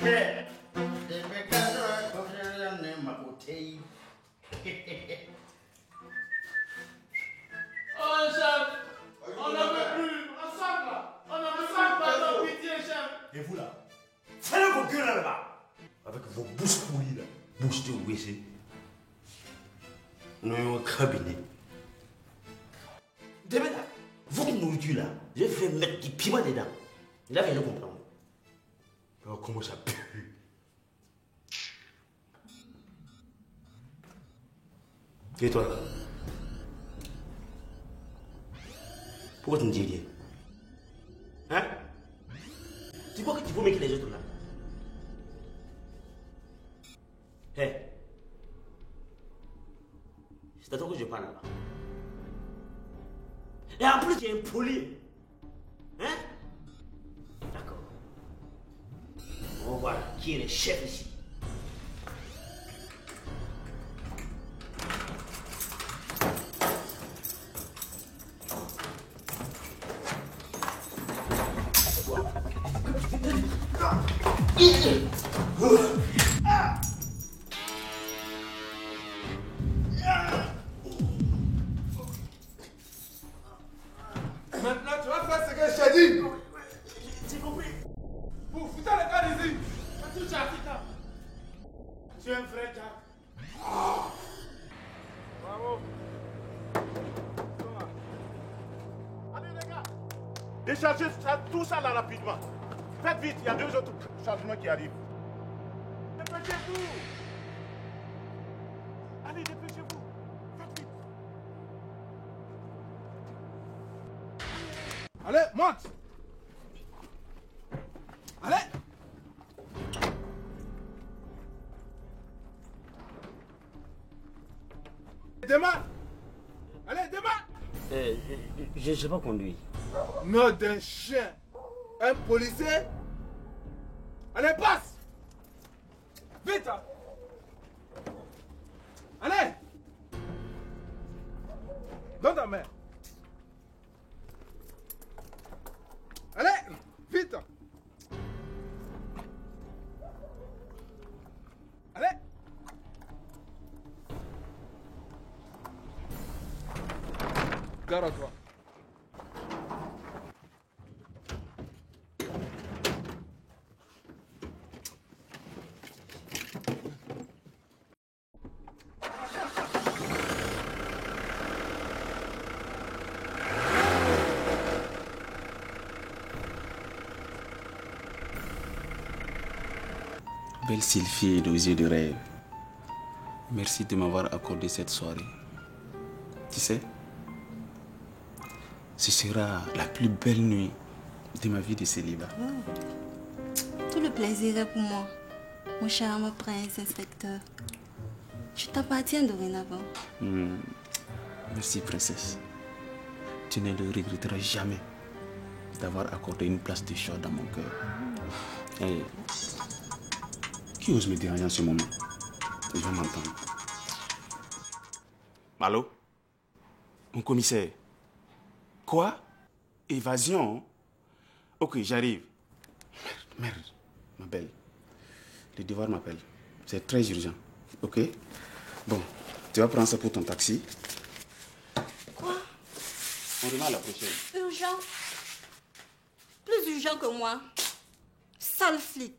Oh, chef, on n'en veut plus. Ensemble, là. On n'en veut pas, non, pitié, chef. Et vous là, fallait vos gueules là-bas. Avec vos bouches pourries là, bouche de WC. Nous avons un cabinet. Demain là, votre nourriture là, je vais mettre du piment dedans. Là, vous allez comprendre. Alors, comment ça pue? Et toi? Pourquoi tu ne dis rien? Hein? Tu crois que tu peux mettre les autres là? Hé! Hey. C'est à toi que je parle là. Et en plus, tu es impoli. Hein? D'accord. On va voir qui est le chef ici. Maintenant, tu vas faire ce que je t'ai dit. J'ai compris. Vous foutez le gars d'ici. Tu es Africain. Tu es un vrai gars. Bravo. Allez les gars, déchargez tout ça là rapidement. Faites vite, il y a 2 autres chargements qui arrivent. Dépêchez-vous. Allez, dépêchez-vous. Faites vite. Allez, monte. Allez. Démarre. Allez, démarre. Je ne sais pas conduire. Non, d'un chien. Un policier. Allez, passe. Vite. Hein. Allez. Donne ta main. Allez, vite. Allez. Garde à toi. Belle Sylphie aux yeux de rêve, merci de m'avoir accordé cette soirée. Tu sais, ce sera la plus belle nuit de ma vie de célibat. Tout le plaisir est pour moi, mon charmant prince inspecteur. Je t'appartiens dorénavant. Merci, princesse. Tu ne le regretteras jamais d'avoir accordé une place de choix dans mon cœur. Et qui ose me déranger en ce moment? Je vais m'entendre. Allô? Mon commissaire? Quoi? Évasion? Ok, j'arrive. Merde, ma belle. Le devoir m'appelle. C'est très urgent. Ok? Bon, tu vas prendre ça pour ton taxi. Quoi? On remet à la prochaine. Urgent? Plus urgent que moi. Sale flic.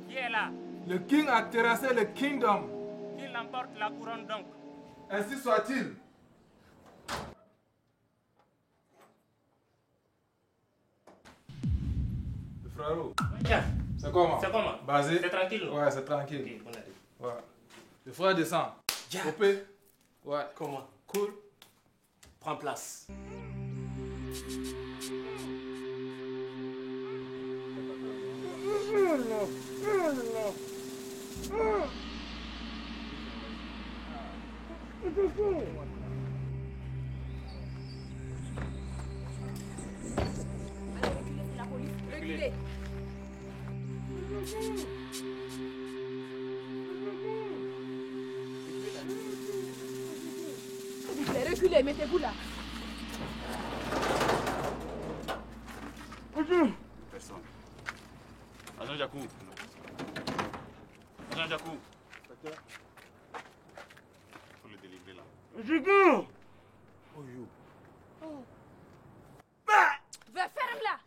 Qui est là? Le king a terrassé le kingdom. Qu'il emporte la couronne donc. Ainsi soit-il. Le frérot. Chef, C'est comment? c'est comment? Basé? C'est tranquille? Ouais, c'est tranquille. Ok, bon allez. Ouais. Le frère descend. Ja. Coupé? Ouais. Comment? Cool. Prends place. Reculez. Reculez, mettez-vous là. Personne. Agent Jacou. Agent Jacou. Faut le délivrer là. Jacou! Oh yo. Va, ferme-la!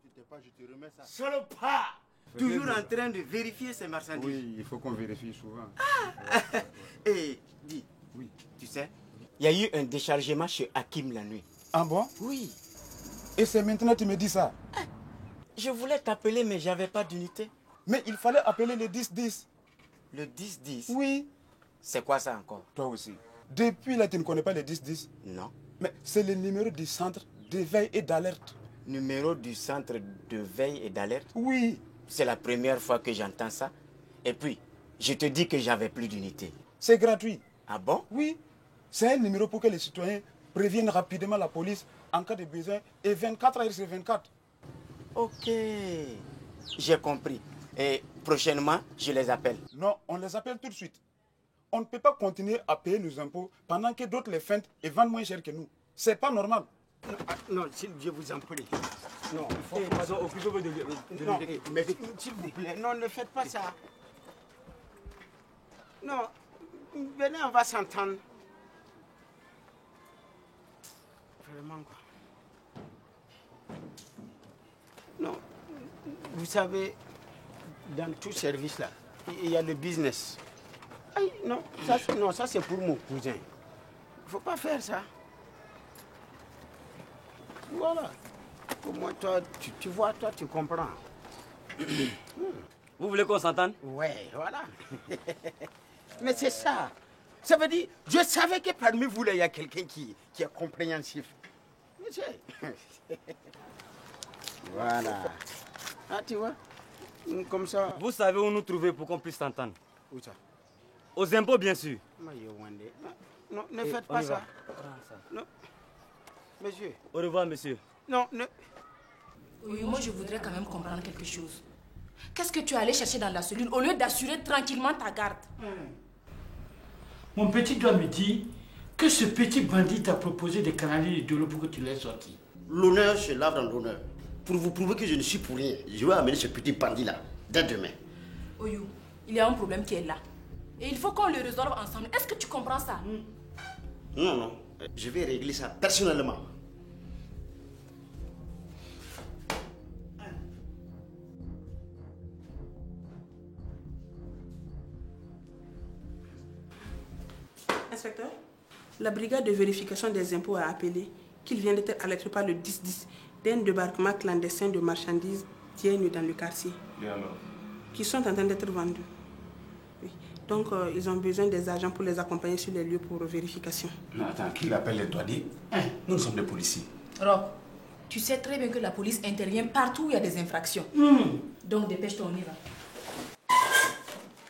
Tu t'es pas, je te remets ça. Salopard! Toujours en train de vérifier ces marchandises. Oui, il faut qu'on vérifie souvent. Et dis, oui, tu sais, il y a eu un déchargement chez Hakim la nuit. Ah bon? Oui. Et c'est maintenant que tu me dis ça? Je voulais t'appeler, mais j'avais pas d'unité. Mais il fallait appeler le 10-10. Le 10-10? Oui. C'est quoi ça encore? Toi aussi. Depuis là, tu ne connais pas le 10-10? Non. Mais c'est le numéro du centre de veille et d'alerte. Numéro du centre de veille et d'alerte? Oui. C'est la première fois que j'entends ça. Et puis, je te dis que j'avais plus d'unité. C'est gratuit. Ah bon? Oui. C'est un numéro pour que les citoyens préviennent rapidement la police en cas de besoin et 24 heures sur 24. Ok. J'ai compris. Et prochainement, je les appelle. Non, on les appelle tout de suite. On ne peut pas continuer à payer nos impôts pendant que d'autres les feintent et vendent moins cher que nous. C'est pas normal. Non, je vous en prie. Non, il faut... Pardon, occupez-vous de Non, mais s'il vous plaît, non, ne faites pas ça. Non, venez, on va s'entendre. Vraiment, quoi. Non, vous savez, dans tout service là, il y a le business. Aïe, non, ça c'est pour mon cousin. Il ne faut pas faire ça. Voilà. Pour moi, toi, tu vois, toi, tu comprends. Vous voulez qu'on s'entende? Ouais, voilà. Mais c'est ça. Ça veut dire, je savais que parmi vous, là, il y a quelqu'un qui est compréhensif. Monsieur. Voilà. Ah, tu vois, comme ça. Vous savez où nous trouver pour qu'on puisse s'entendre? Où ça? Aux impôts, bien sûr. Non, ne faites pas ça. Non. Monsieur. Au revoir, monsieur. Non, ne... Oui, moi je voudrais quand même comprendre quelque chose. Qu'est-ce que tu es allé chercher dans la cellule au lieu d'assurer tranquillement ta garde? Mon petit doigt me dit que ce petit bandit t'a proposé de canaler de l'eau pour que tu l'aies sorti. L'honneur se lave dans l'honneur. Pour vous prouver que je ne suis pour rien, je vais amener ce petit bandit-là, dès demain. Oyou, il y a un problème qui est là. Et il faut qu'on le résolve ensemble. Est-ce que tu comprends ça? Non, non. Je vais régler ça personnellement. Inspecteur, la brigade de vérification des impôts a appelé qu'il vient d'être alerté par le 10-10 d'un débarquement clandestin de marchandises tiennes dans le quartier. Et alors? Qui sont en train d'être vendus. Oui. Donc, ils ont besoin des agents pour les accompagner sur les lieux pour vérification. Non, attends, qui appelle les douaniers? Nous sommes des policiers. Rob, tu sais très bien que la police intervient partout où il y a des infractions. Donc, dépêche-toi, on y va.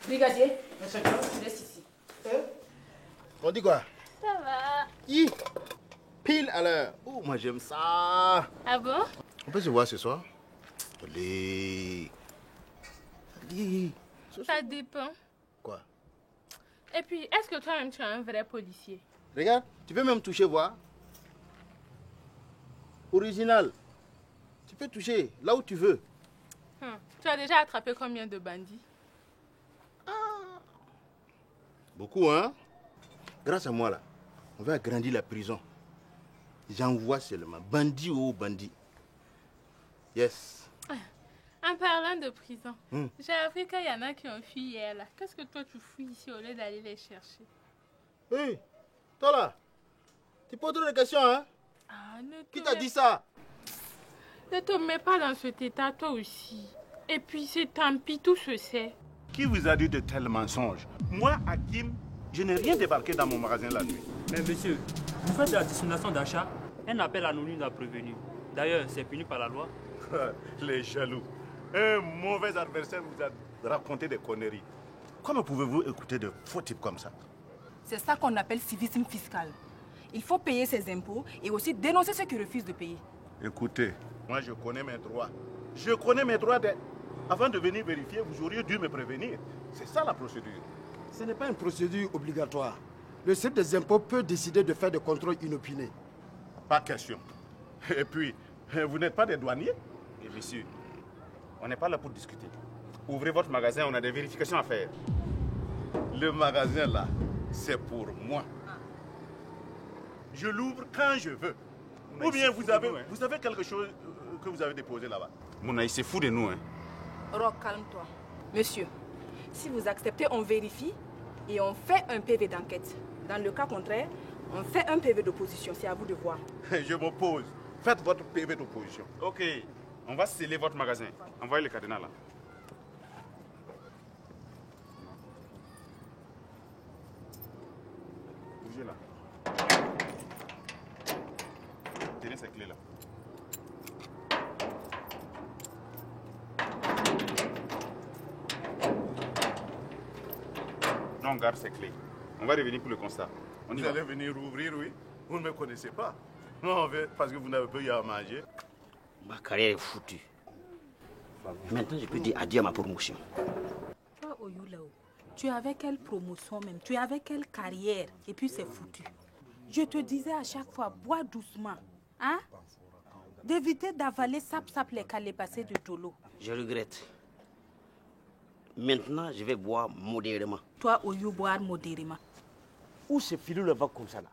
Brigadier, tu restes ici. On dit quoi? Ça va. Pile à l'heure. Oh, moi j'aime ça. Ah bon? On peut se voir ce soir? Allez. Allez. Ça dépend. Quoi? Et puis, est-ce que toi-même tu es un vrai policier? Regarde, tu peux même toucher, voir. Original. Tu peux toucher là où tu veux. Tu as déjà attrapé combien de bandits? Beaucoup, hein? Grâce à moi, là, on va agrandir la prison. J'envoie seulement bandit ou bandit. Yes. En parlant de prison, j'ai appris qu'il y en a qui ont fui hier là. Qu'est-ce que toi tu fouilles ici au lieu d'aller les chercher? Hé, toi là, tu poses trop de questions, hein? Qui t'a dit ça? Ne te mets pas dans cet état, toi aussi. Et puis c'est tant pis, tout se sait. Qui vous a dit de tels mensonges? Moi, Hakim, je n'ai rien débarqué dans mon magasin la nuit. Mais monsieur, vous faites de la dissimulation d'achat, un appel anonyme l'a prévenu. D'ailleurs, c'est puni par la loi. Les jaloux. Un mauvais adversaire vous a raconté des conneries. Comment pouvez-vous écouter de faux types comme ça? C'est ça qu'on appelle civisme fiscal. Il faut payer ses impôts et aussi dénoncer ceux qui refusent de payer. Écoutez, moi je connais mes droits. Je connais mes droits. Avant de venir vérifier, vous auriez dû me prévenir. C'est ça la procédure. Ce n'est pas une procédure obligatoire. Le chef des impôts peut décider de faire des contrôles inopinés. Pas question. Et puis, vous n'êtes pas des douaniers? Et monsieur, on n'est pas là pour discuter. Ouvrez votre magasin, on a des vérifications à faire. Le magasin là, c'est pour moi. Je l'ouvre quand je veux. Ou bien vous avez quelque chose que vous avez déposé là-bas. Mouna, il se fout de nous. Hein. Rock, calme-toi. Monsieur, si vous acceptez, on vérifie et on fait un PV d'enquête. Dans le cas contraire, on fait un PV d'opposition. C'est à vous de voir. Je m'oppose. Faites votre PV d'opposition. Ok, on va sceller votre magasin. Envoyez le cadenas là. Bougez là. Tenez ces clés là. Non, on garde ces clés. On va revenir pour le constat. Vous allez venir ouvrir, oui. Vous ne me connaissez pas. Non, parce que vous n'avez pas eu à manger. Ma carrière est foutue. Maintenant, je peux dire adieu à ma promotion. Toi, Oyulao, tu avais quelle promotion même? Tu avais quelle carrière? Et puis c'est foutu. Je te disais à chaque fois, bois doucement. Hein? D'éviter d'avaler sap les calébacés de Dolo. Je regrette. Maintenant, je vais boire modérément. Toi, Oyou, boire modérément. Où se filou le va comme ça là?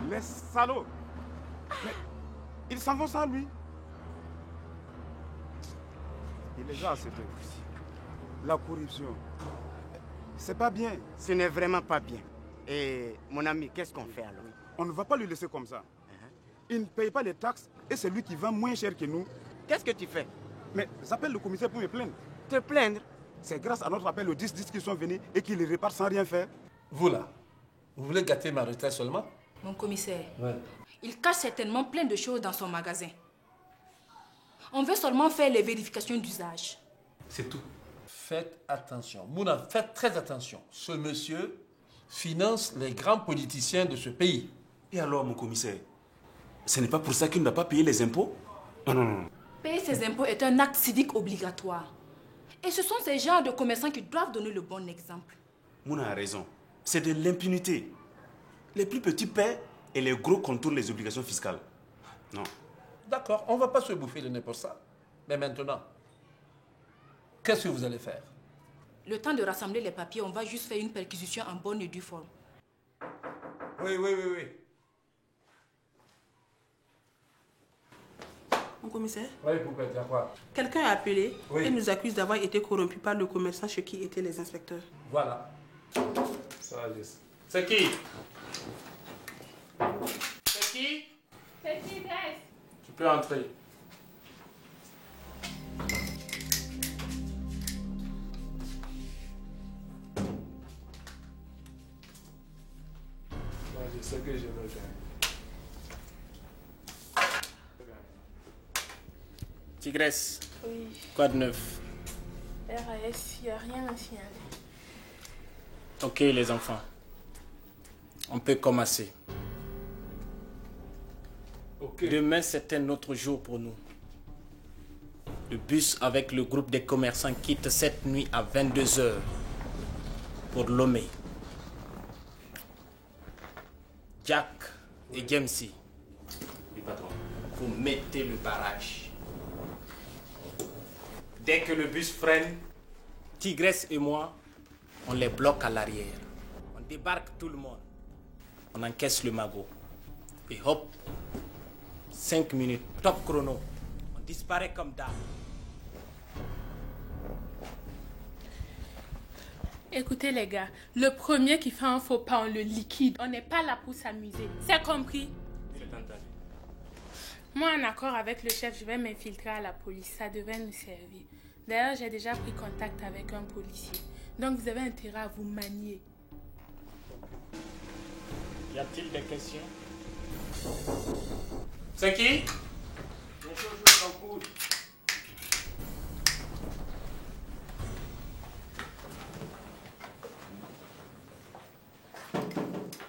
Les salauds! Mais ils s'en vont sans lui. Et les gens, c'est aussi. La corruption, c'est pas bien. Ce n'est vraiment pas bien. Et mon ami, qu'est-ce qu'on fait alors? On ne va pas le laisser comme ça. Il ne paye pas les taxes et c'est lui qui vend moins cher que nous. Qu'est-ce que tu fais? Mais j'appelle le commissaire pour me plaindre. Te plaindre? C'est grâce à notre appel aux 10-10 qu'ils sont venus et qu'ils les réparent sans rien faire. Vous là, vous voulez gâter ma retraite seulement? Mon commissaire, ouais. Il cache certainement plein de choses dans son magasin. On veut seulement faire les vérifications d'usage. C'est tout. Faites attention. Mouna, faites très attention. Ce monsieur finance les grands politiciens de ce pays. Et alors, mon commissaire, ce n'est pas pour ça qu'il ne doit pas payer les impôts? Non. Payer ses impôts est un acte civique obligatoire. Et ce sont ces genres de commerçants qui doivent donner le bon exemple. Mouna a raison. C'est de l'impunité. Les plus petits paient et les gros contournent les obligations fiscales. Non. D'accord, on ne va pas se bouffer le nez pour ça. Mais maintenant, qu'est-ce que vous allez faire? Le temps de rassembler les papiers, on va juste faire une perquisition en bonne et due forme. Oui. Mon commissaire? Oui, poupée, il y a quoi? Quelqu'un a appelé et nous accuse d'avoir été corrompu par le commerçant chez qui étaient les inspecteurs. Voilà. Ça va, juste. C'est qui? C'est qui? C'est Tigresse. Tu peux entrer. Je sais que je veux faire. Tigresse. Oui. Quoi de neuf? RAS, il n'y a rien à signaler. Ok, les enfants. On peut commencer. Okay. Demain, c'est un autre jour pour nous. Le bus avec le groupe des commerçants quitte cette nuit à 22 h pour Lomé. Jack et Jamesy. Oui, patron. Vous mettez le barrage. Dès que le bus freine, Tigresse et moi, on les bloque à l'arrière. On débarque tout le monde. On encaisse le magot. Et hop, 5 minutes, top chrono. On disparaît comme d'hab. Écoutez les gars, le premier qui fait un faux pas, on le liquide. On n'est pas là pour s'amuser. C'est compris? C'est entendu. Moi, en accord avec le chef, je vais m'infiltrer à la police. Ça devrait nous servir. D'ailleurs, j'ai déjà pris contact avec un policier. Donc, vous avez intérêt à vous manier. Y a-t-il des questions? C'est qui?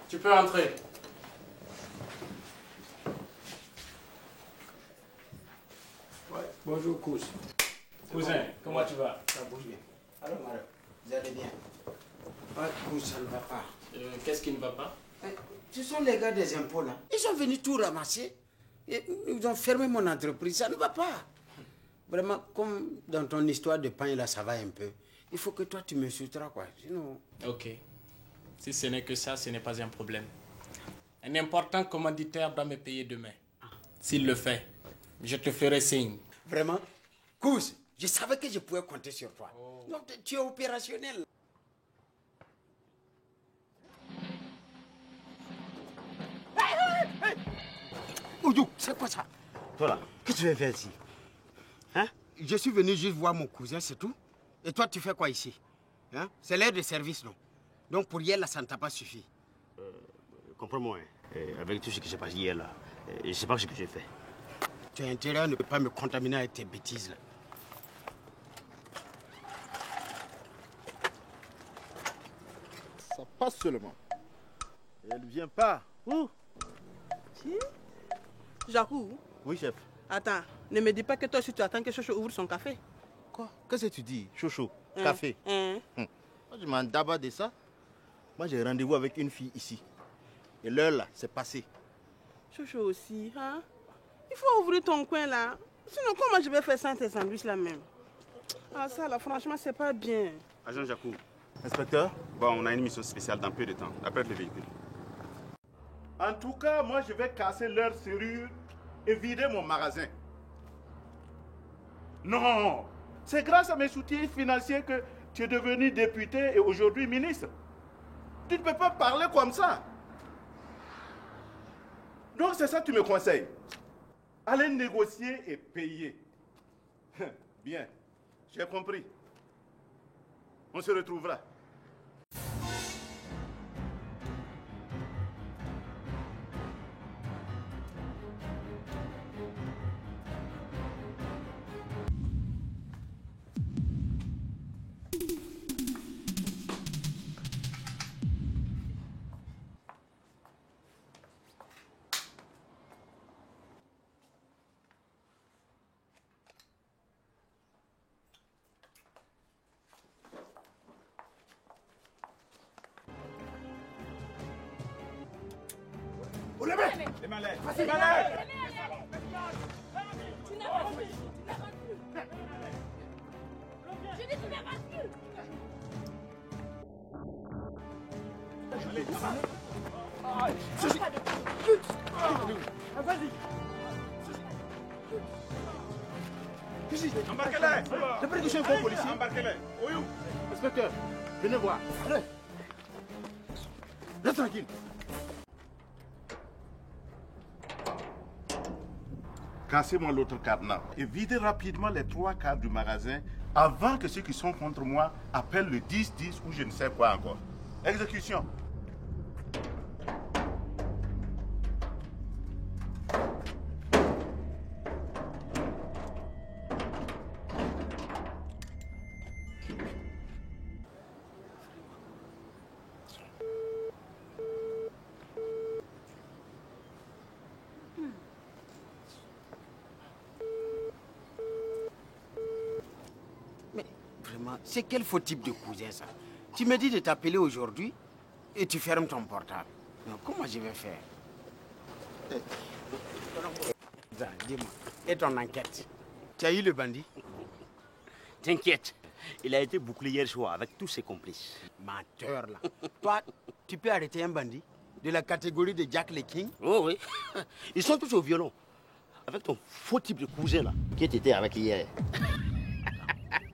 Tu peux entrer. Ouais. Bonjour, cousin. Cousin, comment tu vas? Ça bouge bien. Alors, madame. Vous allez bien? Ça ne va pas. Qu'est-ce qui ne va pas? Ce sont les gars des impôts là. Ils sont venus tout ramasser. Et ils ont fermé mon entreprise. Ça ne va pas. Vraiment, comme dans ton histoire de pain là, ça va un peu. Il faut que toi tu me soutiens quoi. Sinon. Ok. Si ce n'est que ça, ce n'est pas un problème. Un important commanditaire doit me payer demain. S'il le fait, je te ferai signe. Vraiment? Kous, je savais que je pouvais compter sur toi. Donc tu es opérationnel. Oudou, c'est quoi ça? Toi là, qu'est-ce que tu viens faire ici? Hein? Je suis venu juste voir mon cousin, c'est tout. Et toi, tu fais quoi ici? Hein? C'est l'heure de service, non? Donc pour hier, là, ça ne t'a pas suffi. Comprends-moi, hein. Avec tout ce qui s'est passé hier là, je ne sais pas ce que j'ai fait. Tu as intérêt à ne pas me contaminer avec tes bêtises là. Ça passe seulement. Et elle ne vient pas. Où? Si? Jacou? Oui, chef. Attends, ne me dis pas que toi aussi tu attends que Chocho ouvre son café. Quoi? Qu'est-ce que tu dis? Chocho, café. Moi, je m'en d'abord de ça. Moi, j'ai rendez-vous avec une fille ici. Et l'heure là, c'est passé. Chocho aussi, hein? Il faut ouvrir ton coin là. Sinon, comment je vais faire sans tes sandwichs là même? Ah, ça là, franchement, c'est pas bien. Agent Jacou. Inspecteur? Bon, on a une mission spéciale dans peu de temps. Après le véhicule. En tout cas, moi, je vais casser leur serrure et vider mon magasin. Non! C'est grâce à mes soutiens financiers que tu es devenu député et aujourd'hui ministre. Tu ne peux pas parler comme ça. Donc c'est ça que tu me conseilles. Allez négocier et payer. Bien, j'ai compris. On se retrouvera. Les malais. Les malais. Tu n'as pas vu. Je dis tu n'as pas vu. Vas-y. Embarquez-les. J'ai pris que je suis un faux policier. Embarquez-les. Oyou. Inspecteur, venez voir. Allez. Reste tranquille. Cassez-moi l'autre cadenas et videz rapidement les 3 quarts du magasin avant que ceux qui sont contre moi appellent le 10-10 ou je ne sais quoi encore. Exécution. C'est quel faux type de cousin ça? Tu me dis de t'appeler aujourd'hui et tu fermes ton portable. Non, comment je vais faire? Dis-moi, et ton enquête? Tu as eu le bandit? T'inquiète, il a été bouclé hier soir avec tous ses complices. Menteur là. Toi, tu peux arrêter un bandit de la catégorie de Jack le King? Oh oui, ils sont tous au violon. Avec ton faux type de cousin là, qui était avec hier.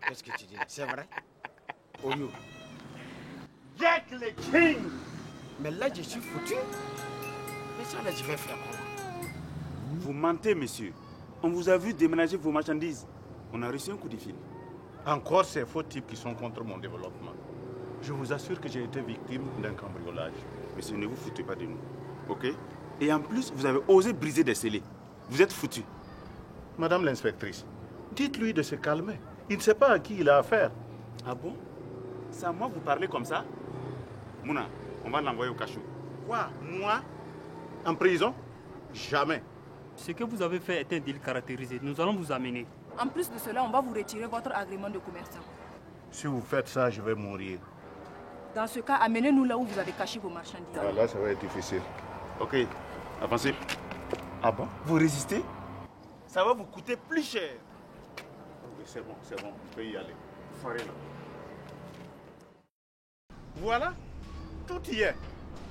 Qu'est-ce que tu dis? C'est vrai? Oyou. Jack le King! Mais là, je suis foutu. Mais ça, là, je vais faire comment? Vous mentez, monsieur. On vous a vu déménager vos marchandises. On a reçu un coup de fil. Encore ces faux types qui sont contre mon développement. Je vous assure que j'ai été victime d'un cambriolage. Monsieur, ne vous foutez pas de nous. OK? Et en plus, vous avez osé briser des scellés. Vous êtes foutu. Madame l'inspectrice, dites-lui de se calmer. Il ne sait pas à qui il a affaire. Ah bon? C'est à moi que vous parlez comme ça? Mouna, on va l'envoyer au cachot. Quoi? Moi? En prison? Jamais. Ce que vous avez fait est un deal caractérisé. Nous allons vous amener. En plus de cela, on va vous retirer votre agrément de commerçant. Si vous faites ça, je vais mourir. Dans ce cas, amenez-nous là où vous avez caché vos marchandises. Ah, là, ça va être difficile. Ok, avancez. Ah bon? Vous résistez? Ça va vous coûter plus cher. Oui, c'est bon, on peut y aller. Forêt là. Voilà, tout y est.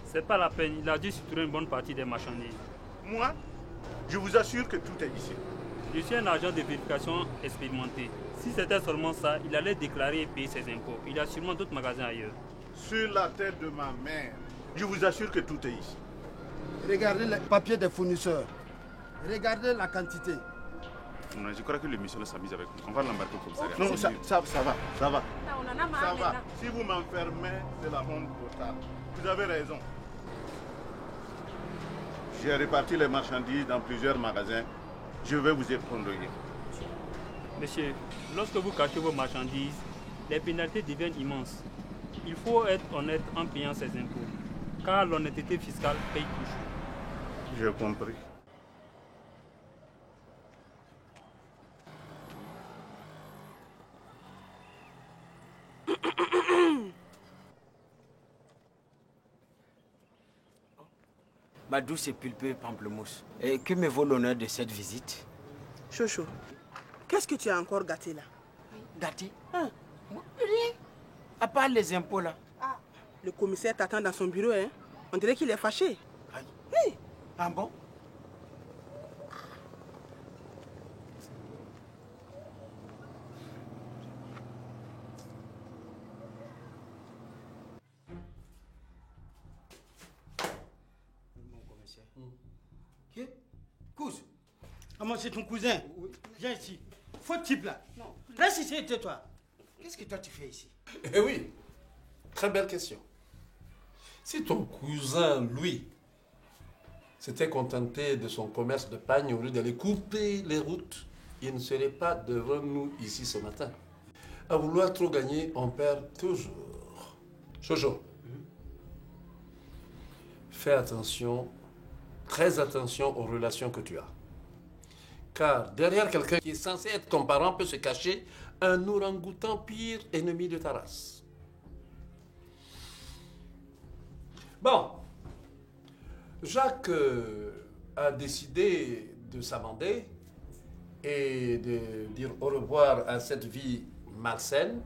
C'est pas la peine, il a dû suturer une bonne partie des marchandises. Moi, je vous assure que tout est ici. Je suis un agent de vérification expérimenté. Si c'était seulement ça, il allait déclarer et payer ses impôts. Il y a sûrement d'autres magasins ailleurs. Sur la tête de ma mère, je vous assure que tout est ici. Regardez les papiers des fournisseurs. Regardez la quantité. Non, je crois que le monsieur s'amuse avec nous. On va l'embarquer au commissariat. Non, ça va. On en a marre Ça va. maintenant. Si vous m'enfermez, c'est la honte totale. Vous avez raison. J'ai réparti les marchandises dans plusieurs magasins. Je vais vous effondrer. Monsieur, lorsque vous cachez vos marchandises, les pénalités deviennent immenses. Il faut être honnête en payant ses impôts, car l'honnêteté fiscale paye toujours. J'ai compris. Ma douce et pulpeux pamplemousse. Et que me vaut l'honneur de cette visite? Chocho, qu'est-ce que tu as encore gâté là? Gâté? Rien. À part les impôts là. Le commissaire t'attend dans son bureau, hein? On dirait qu'il est fâché. Hey. Ah bon? Cousin. Ah, moi, c'est ton cousin. Viens ici. Faut type là. Non. Reste ici, tais-toi. Qu'est-ce que toi tu fais ici? Eh oui, très belle question. Si ton cousin, Louis, s'était contenté de son commerce de pagne au lieu d'aller couper les routes, il ne serait pas devant nous ici ce matin. À vouloir trop gagner, on perd toujours. Jojo, fais attention, très attention aux relations que tu as. Car derrière quelqu'un qui est censé être ton parent peut se cacher un orang-outan pire ennemi de ta race. Bon, Jacques a décidé de s'amender et de dire au revoir à cette vie malsaine.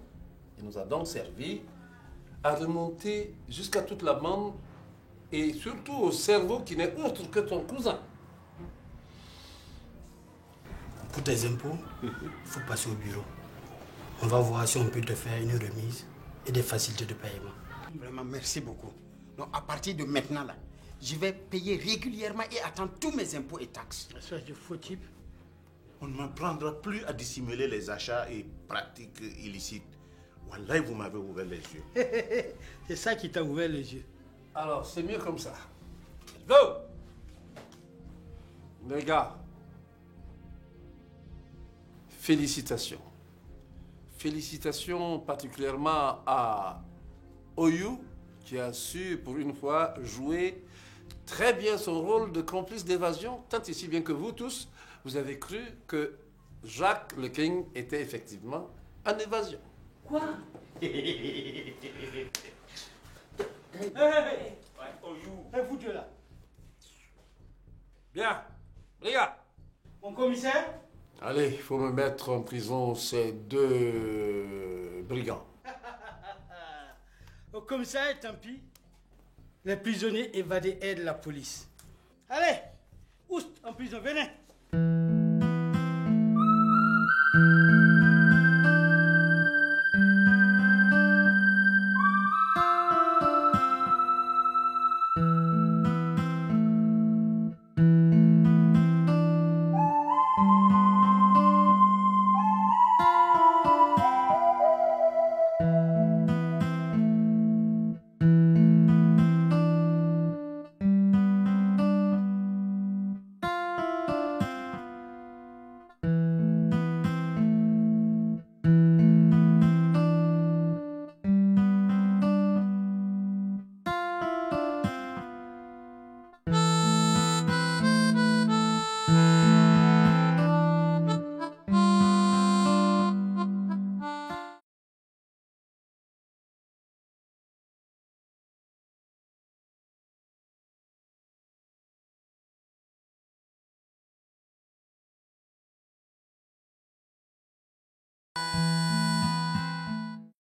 Il nous a donc servi à remonter jusqu'à toute la bande et surtout au cerveau qui n'est autre que ton cousin. Pour tes impôts, il faut passer au bureau. On va voir si on peut te faire une remise et des facilités de paiement. Vraiment, merci beaucoup. Donc, à partir de maintenant, là, je vais payer régulièrement et attendre tous mes impôts et taxes. Ça, c'est faux type. On ne m'apprendra plus à dissimuler les achats et pratiques illicites. Wallah, vous m'avez ouvert les yeux. C'est ça qui t'a ouvert les yeux. Alors, c'est mieux comme ça. Go! Les gars, félicitations. Félicitations particulièrement à Oyu, qui a su, pour une fois, jouer très bien son rôle de complice d'évasion, tant et si bien que vous tous, vous avez cru que Jacques le King était effectivement en évasion. Quoi? Hey, vous deux là. Bien, les gars. Mon commissaire? Allez, il faut me mettre en prison ces deux brigands. Au commissaire, tant pis. Les prisonniers évadés aident la police. Allez, oust, en prison, venez.